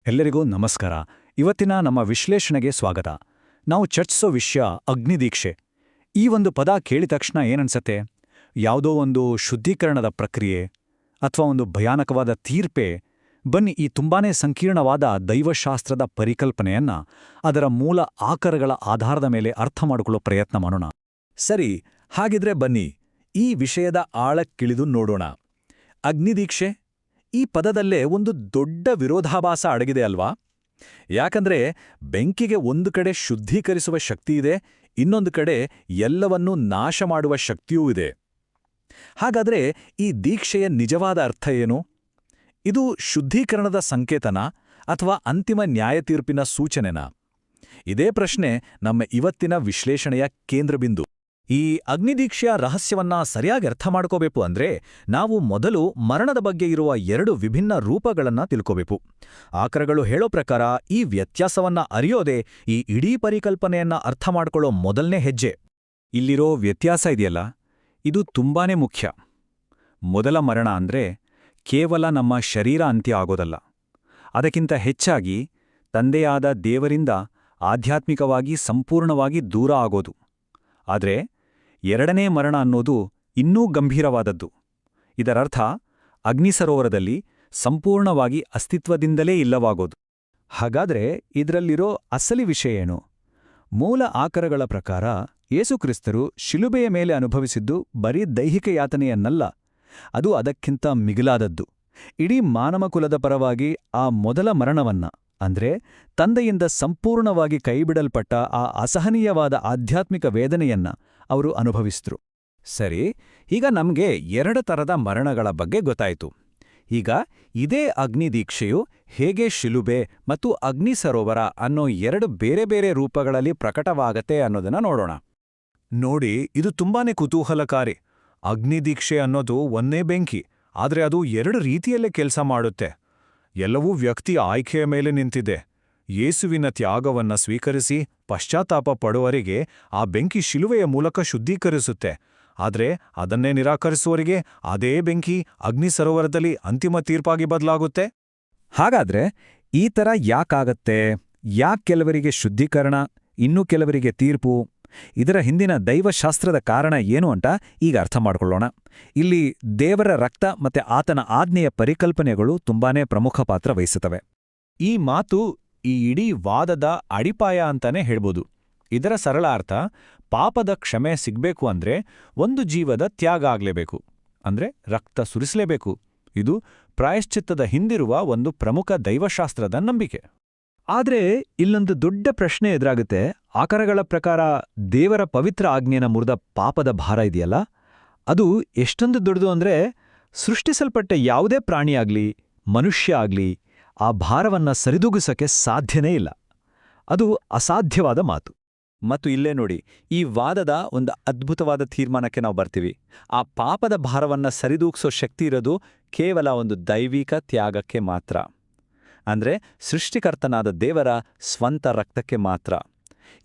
ಎಲ್ಲರಿಗೂ ನಮಸ್ಕಾರ. ಇವತ್ತಿನ ನಮ್ಮ ವಿಶ್ಲೇಷಣೆಗೆ ಸ್ವಾಗತ. ನಾವು ಚರ್ಚಿಸೋ ವಿಷಯ ಅಗ್ನಿದೀಕ್ಷೆ. ಈ ಒಂದು ಪದ ಕೇಳಿದ ತಕ್ಷಣ ಏನನ್ಸತ್ತೆ? ಯಾವುದೋ ಒಂದು ಶುದ್ಧೀಕರಣದ ಪ್ರಕ್ರಿಯೆ ಅಥವಾ ಒಂದು ಭಯಾನಕವಾದ ತೀರ್ಪೆ? ಬನ್ನಿ, ಈ ತುಂಬಾನೇ ಸಂಕೀರ್ಣವಾದ ದೈವಶಾಸ್ತ್ರದ ಪರಿಕಲ್ಪನೆಯನ್ನ ಅದರ ಮೂಲ ಆಕರಗಳ ಆಧಾರದ ಮೇಲೆ ಅರ್ಥ ಮಾಡಿಕೊಳ್ಳೋ ಪ್ರಯತ್ನ ಮಾಡೋಣ. ಸರಿ, ಹಾಗಿದ್ರೆ ಬನ್ನಿ ಈ ವಿಷಯದ ಆಳಕ್ಕಿಳಿದು ನೋಡೋಣ. ಅಗ್ನಿದೀಕ್ಷೆ, ಈ ಪದದಲ್ಲೇ ಒಂದು ದೊಡ್ಡ ವಿರೋಧಾಭಾಸ ಅಡಗಿದೆ ಅಲ್ವಾ? ಯಾಕಂದ್ರೆ ಬೆಂಕಿಗೆ ಒಂದು ಕಡೆ ಶುದ್ಧೀಕರಿಸುವ ಶಕ್ತಿಯಿದೆ, ಇನ್ನೊಂದು ಕಡೆ ಎಲ್ಲವನ್ನೂ ನಾಶ ಮಾಡುವ ಶಕ್ತಿಯೂ ಇದೆ. ಹಾಗಾದ್ರೆ ಈ ದೀಕ್ಷೆಯ ನಿಜವಾದ ಅರ್ಥ ಏನು? ಇದು ಶುದ್ಧೀಕರಣದ ಸಂಕೇತನಾ ಅಥವಾ ಅಂತಿಮ ನ್ಯಾಯತೀರ್ಪಿನ ಸೂಚನೆನಾ? ಇದೇ ಪ್ರಶ್ನೆ ನಮ್ಮ ಇವತ್ತಿನ ವಿಶ್ಲೇಷಣೆಯ ಕೇಂದ್ರಬಿಂದು. ಈ ಅಗ್ನಿದೀಕ್ಷೆಯ ರಹಸ್ಯವನ್ನ ಸರಿಯಾಗಿ ಅರ್ಥ ಮಾಡ್ಕೋಬೇಕು ಅಂದ್ರೆ ನಾವು ಮೊದಲು ಮರಣದ ಬಗ್ಗೆ ಇರುವ ಎರಡು ವಿಭಿನ್ನ ರೂಪಗಳನ್ನ ತಿಳ್ಕೋಬೇಕು. ಆಕರಗಳು ಹೇಳೋ ಪ್ರಕಾರ ಈ ವ್ಯತ್ಯಾಸವನ್ನ ಅರಿಯೋದೇ ಈ ಇಡೀ ಪರಿಕಲ್ಪನೆಯನ್ನ ಅರ್ಥ ಮಾಡ್ಕೊಳ್ಳೋ ಮೊದಲನೇ ಹೆಜ್ಜೆ. ಇಲ್ಲಿರೋ ವ್ಯತ್ಯಾಸ ಇದೆಯಲ್ಲ, ಇದು ತುಂಬಾನೇ ಮುಖ್ಯ. ಮೊದಲ ಮರಣ ಅಂದ್ರೆ ಕೇವಲ ನಮ್ಮ ಶರೀರ ಅಂತ್ಯ ಆಗೋದಲ್ಲ, ಅದಕ್ಕಿಂತ ಹೆಚ್ಚಾಗಿ ತಂದೆಯಾದ ದೇವರಿಂದ ಆಧ್ಯಾತ್ಮಿಕವಾಗಿ ಸಂಪೂರ್ಣವಾಗಿ ದೂರ ಆಗೋದು. ಆದರೆ ಎರಡನೇ ಮರಣ ಅನ್ನೋದು ಇನ್ನೂ ಗಂಭೀರವಾದದ್ದು. ಇದರರ್ಥ ಅಗ್ನಿಸರೋವರದಲ್ಲಿ ಸಂಪೂರ್ಣವಾಗಿ ಅಸ್ತಿತ್ವದಿಂದಲೇ ಇಲ್ಲವಾಗೋದು. ಹಾಗಾದ್ರೆ ಇದರಲ್ಲಿರೋ ಅಸಲಿ ವಿಷಯ ಏನು? ಮೂಲ ಆಕರಗಳ ಪ್ರಕಾರ ಯೇಸುಕ್ರಿಸ್ತರು ಶಿಲುಬೆಯ ಮೇಲೆ ಅನುಭವಿಸಿದ್ದು ಬರೀ ದೈಹಿಕ ಯಾತನೆಯನ್ನಲ್ಲ, ಅದು ಅದಕ್ಕಿಂತ ಮಿಗಿಲಾದದ್ದು. ಇಡೀ ಮಾನವಕುಲದ ಪರವಾಗಿ ಆ ಮೊದಲ ಮರಣವನ್ನ, ಅಂದ್ರೆ ತಂದೆಯಿಂದ ಸಂಪೂರ್ಣವಾಗಿ ಕೈಬಿಡಲ್ಪಟ್ಟ ಆ ಅಸಹನೀಯವಾದ ಆಧ್ಯಾತ್ಮಿಕ ವೇದನೆಯನ್ನ ಅವರು ಅನುಭವಿಸಿದ್ರು. ಸರಿ, ಈಗ ನಮ್ಗೆ ಎರಡು ತರದ ಮರಣಗಳ ಬಗ್ಗೆ ಗೊತ್ತಾಯಿತು. ಈಗ ಇದೇ ಅಗ್ನಿದೀಕ್ಷೆಯು ಹೇಗೆ ಶಿಲುಬೆ ಮತ್ತು ಅಗ್ನಿ ಸರೋವರ ಅನ್ನೋ ಎರಡು ಬೇರೆ ಬೇರೆ ರೂಪಗಳಲ್ಲಿ ಪ್ರಕಟವಾಗತ್ತೆ ಅನ್ನೋದನ್ನ ನೋಡೋಣ. ನೋಡಿ, ಇದು ತುಂಬಾನೇ ಕುತೂಹಲಕಾರಿ. ಅಗ್ನಿದೀಕ್ಷೆ ಅನ್ನೋದು ಒಂದೇ ಬೆಂಕಿ, ಆದ್ರೆ ಅದು ಎರಡು ರೀತಿಯಲ್ಲೇ ಕೆಲಸ ಮಾಡುತ್ತೆ. ಎಲ್ಲವೂ ವ್ಯಕ್ತಿಯ ಆಯ್ಕೆಯ ಮೇಲೆ ನಿಂತಿದೆ. ಯೇಸುವಿನ ತ್ಯಾಗವನ್ನ ಸ್ವೀಕರಿಸಿ ಪಶ್ಚಾತ್ತಾಪ ಪಡುವವರಿಗೆ ಆ ಬೆಂಕಿ ಶಿಲುವೆಯ ಮೂಲಕ ಶುದ್ಧೀಕರಿಸುತ್ತೆ. ಆದ್ರೆ ಅದನ್ನೇ ನಿರಾಕರಿಸುವವರಿಗೆ ಅದೇ ಬೆಂಕಿ ಅಗ್ನಿ ಸರೋವರದಲ್ಲಿ ಅಂತಿಮ ತೀರ್ಪಾಗಿ ಬದಲಾಗುತ್ತೆ. ಹಾಗಾದ್ರೆ ಈ ಥರ ಯಾಕಾಗತ್ತೆ? ಯಾಕೆ ಕೆಲವರಿಗೆ ಶುದ್ಧೀಕರಣ, ಇನ್ನೂ ಕೆಲವರಿಗೆ ತೀರ್ಪು? ಇದರ ಹಿಂದಿನ ದೈವಶಾಸ್ತ್ರದ ಕಾರಣ ಏನು ಅಂತ ಈಗ ಅರ್ಥ ಮಾಡ್ಕೊಳ್ಳೋಣ. ಇಲ್ಲಿ ದೇವರ ರಕ್ತ ಮತ್ತೆ ಆತನ ಆಜ್ಞೆಯ ಪರಿಕಲ್ಪನೆಗಳು ತುಂಬಾನೇ ಪ್ರಮುಖ ಪಾತ್ರ ವಹಿಸುತ್ತವೆ. ಈ ಮಾತು ಈ ಇಡೀ ವಾದದ ಅಡಿಪಾಯ ಅಂತಾನೆ ಹೇಳ್ಬೋದು. ಇದರ ಸರಳ ಅರ್ಥ, ಪಾಪದ ಕ್ಷಮೆ ಸಿಗ್ಬೇಕು ಅಂದ್ರೆ ಒಂದು ಜೀವದ ತ್ಯಾಗ ಆಗ್ಲೇಬೇಕು, ಅಂದ್ರೆ ರಕ್ತ ಸುರಿಸಲೇಬೇಕು. ಇದು ಪ್ರಾಯಶ್ಚಿತ್ತದ ಹಿಂದಿರುವ ಒಂದು ಪ್ರಮುಖ ದೈವಶಾಸ್ತ್ರದ ನಂಬಿಕೆ. ಆದ್ರೆ ಇಲ್ಲೊಂದು ದೊಡ್ಡ ಪ್ರಶ್ನೆ ಎದುರಾಗುತ್ತೆ. ಆಕರಗಳ ಪ್ರಕಾರ ದೇವರ ಪವಿತ್ರ ಆಜ್ಞೆನ ಮುರಿದ ಪಾಪದ ಭಾರ ಇದೆಯಲ್ಲ, ಅದು ಎಷ್ಟೊಂದು ದೊಡ್ಡದು ಅಂದ್ರೆ ಸೃಷ್ಟಿಸಲ್ಪಟ್ಟ ಯಾವುದೇ ಪ್ರಾಣಿಯಾಗ್ಲಿ ಮನುಷ್ಯ ಆಗ್ಲಿ ಆ ಭಾರವನ್ನ ಸರಿದೂಗಿಸಕ್ಕೆ ಸಾಧ್ಯನೇ ಇಲ್ಲ. ಅದು ಅಸಾಧ್ಯವಾದ ಮಾತು. ಮತ್ತು ಇಲ್ಲೇ ನೋಡಿ, ಈ ವಾದದ ಒಂದು ಅದ್ಭುತವಾದ ತೀರ್ಮಾನಕ್ಕೆ ನಾವು ಬರ್ತೀವಿ. ಆ ಪಾಪದ ಭಾರವನ್ನ ಸರಿದೂಗಿಸೋ ಶಕ್ತಿ ಇರೋದು ಕೇವಲ ಒಂದು ದೈವಿಕ ತ್ಯಾಗಕ್ಕೆ ಮಾತ್ರ, ಅಂದ್ರೆ ಸೃಷ್ಟಿಕರ್ತನಾದ ದೇವರ ಸ್ವಂತ ರಕ್ತಕ್ಕೆ ಮಾತ್ರ.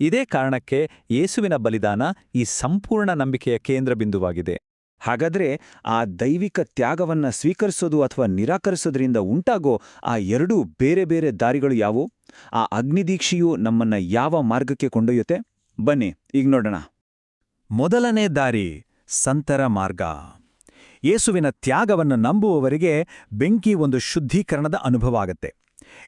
ಇದೇ ಕಾರಣಕ್ಕೆ ಯೇಸುವಿನ ಬಲಿದಾನ ಈ ಸಂಪೂರ್ಣ ನಂಬಿಕೆಯ ಕೇಂದ್ರಬಿಂದುವಾಗಿದೆ. ಹಾಗಾದ್ರೆ ಆ ದೈವಿಕ ತ್ಯಾಗವನ್ನ ಸ್ವೀಕರಿಸೋದು ಅಥವಾ ನಿರಾಕರಿಸೋದ್ರಿಂದ ಉಂಟಾಗೋ ಆ ಎರಡೂ ಬೇರೆ ಬೇರೆ ದಾರಿಗಳು ಯಾವುವು? ಆ ಅಗ್ನಿದೀಕ್ಷೆಯು ನಮ್ಮನ್ನ ಯಾವ ಮಾರ್ಗಕ್ಕೆ ಕೊಂಡೊಯ್ಯುತ್ತೆ? ಬನ್ನಿ ಈಗ ನೋಡೋಣ. ಮೊದಲನೇ ದಾರಿ ಸಂತರ ಮಾರ್ಗ. ಯೇಸುವಿನ ತ್ಯಾಗವನ್ನು ನಂಬುವವರಿಗೆ ಬೆಂಕಿ ಒಂದು ಶುದ್ಧೀಕರಣದ ಅನುಭವ ಆಗತ್ತೆ.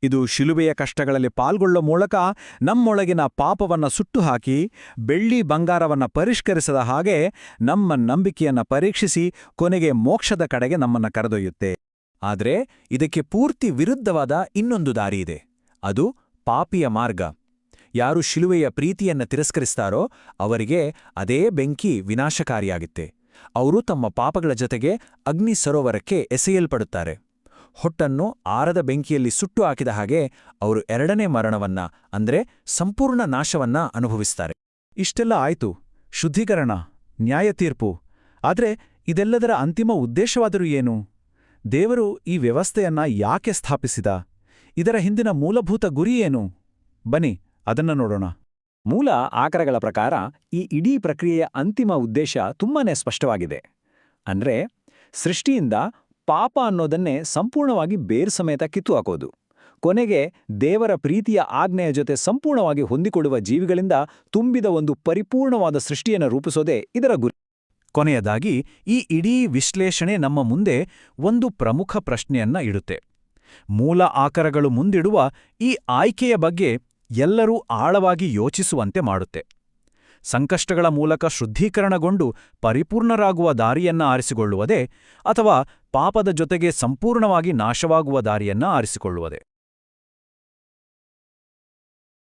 ಇದು ಶಿಲುಬೆಯ ಕಷ್ಟಗಳಲ್ಲಿ ಪಾಲ್ಗೊಳ್ಳೋ ಮೂಲಕ ನಮ್ಮೊಳಗಿನ ಪಾಪವನ್ನ ಸುಟ್ಟುಹಾಕಿ ಬೆಳ್ಳಿ ಬಂಗಾರವನ್ನ ಪರಿಷ್ಕರಿಸದ ಹಾಗೆ ನಮ್ಮ ನಂಬಿಕೆಯನ್ನ ಪರೀಕ್ಷಿಸಿ ಕೊನೆಗೆ ಮೋಕ್ಷದ ಕಡೆಗೆ ನಮ್ಮನ್ನ ಕರೆದೊಯ್ಯುತ್ತೆ. ಆದ್ರೆ ಇದಕ್ಕೆ ಪೂರ್ತಿ ವಿರುದ್ಧವಾದ ಇನ್ನೊಂದು ದಾರಿಯಿದೆ. ಅದು ಪಾಪಿಯ ಮಾರ್ಗ. ಯಾರು ಶಿಲುವೆಯ ಪ್ರೀತಿಯನ್ನ ತಿರಸ್ಕರಿಸ್ತಾರೋ ಅವರಿಗೆ ಅದೇ ಬೆಂಕಿ ವಿನಾಶಕಾರಿಯಾಗುತ್ತೆ. ಅವರು ತಮ್ಮ ಪಾಪಗಳ ಜೊತೆಗೆ ಅಗ್ನಿ ಸರೋವರಕ್ಕೆ ಎಸೆಯಲ್ಪಡುತ್ತಾರೆ. ಹೊಟ್ಟನ್ನು ಆರದ ಬೆಂಕಿಯಲ್ಲಿ ಸುಟ್ಟು ಹಾಕಿದ ಹಾಗೆ ಅವರು ಎರಡನೇ ಮರಣವನ್ನ, ಅಂದ್ರೆ ಸಂಪೂರ್ಣ ನಾಶವನ್ನ ಅನುಭವಿಸ್ತಾರೆ. ಇಷ್ಟೆಲ್ಲ ಆಯ್ತು, ಶುದ್ಧೀಕರಣ, ನ್ಯಾಯತೀರ್ಪು. ಆದ್ರೆ ಇದೆಲ್ಲದರ ಅಂತಿಮ ಉದ್ದೇಶವಾದರೂ ಏನು? ದೇವರು ಈ ವ್ಯವಸ್ಥೆಯನ್ನ ಯಾಕೆ ಸ್ಥಾಪಿಸಿದ? ಇದರ ಹಿಂದಿನ ಮೂಲಭೂತ ಗುರಿ ಏನು? ಬನ್ನಿ ಅದನ್ನ ನೋಡೋಣ. ಮೂಲ ಆಕರಗಳ ಪ್ರಕಾರ ಈ ಇಡೀ ಪ್ರಕ್ರಿಯೆಯ ಅಂತಿಮ ಉದ್ದೇಶ ತುಂಬಾನೇ ಸ್ಪಷ್ಟವಾಗಿದೆ. ಅಂದ್ರೆ ಸೃಷ್ಟಿಯಿಂದ ಪಾಪ ಅನ್ನೋದನ್ನೇ ಸಂಪೂರ್ಣವಾಗಿ ಬೇರು ಸಮೇತ ಕಿತ್ತು ಹಾಕೋದು. ಕೊನೆಗೆ ದೇವರ ಪ್ರೀತಿಯ ಆಜ್ಞೆಯ ಜೊತೆ ಸಂಪೂರ್ಣವಾಗಿ ಹೊಂದಿಕೊಳ್ಳುವ ಜೀವಿಗಳಿಂದ ತುಂಬಿದ ಒಂದು ಪರಿಪೂರ್ಣವಾದ ಸೃಷ್ಟಿಯನ್ನು ರೂಪಿಸೋದೇ ಇದರ ಗುರಿ. ಕೊನೆಯದಾಗಿ ಈ ಇಡೀ ವಿಶ್ಲೇಷಣೆ ನಮ್ಮ ಮುಂದೆ ಒಂದು ಪ್ರಮುಖ ಪ್ರಶ್ನೆಯನ್ನ ಇಡುತ್ತೆ. ಮೂಲ ಆಕರಗಳು ಮುಂದಿಡುವ ಈ ಆಯ್ಕೆಯ ಬಗ್ಗೆ ಎಲ್ಲರೂ ಆಳವಾಗಿ ಯೋಚಿಸುವಂತೆ ಮಾಡುತ್ತೆ. ಸಂಕಷ್ಟಗಳ ಮೂಲಕ ಶುದ್ಧೀಕರಣಗೊಂಡು ಪರಿಪೂರ್ಣರಾಗುವ ದಾರಿಯನ್ನ ಆರಿಸಿಕೊಳ್ಳುವುದೇ ಅಥವಾ ಪಾಪದ ಜೊತೆಗೆ ಸಂಪೂರ್ಣವಾಗಿ ನಾಶವಾಗುವ ದಾರಿಯನ್ನ ಆರಿಸಿಕೊಳ್ಳುವುದೇ?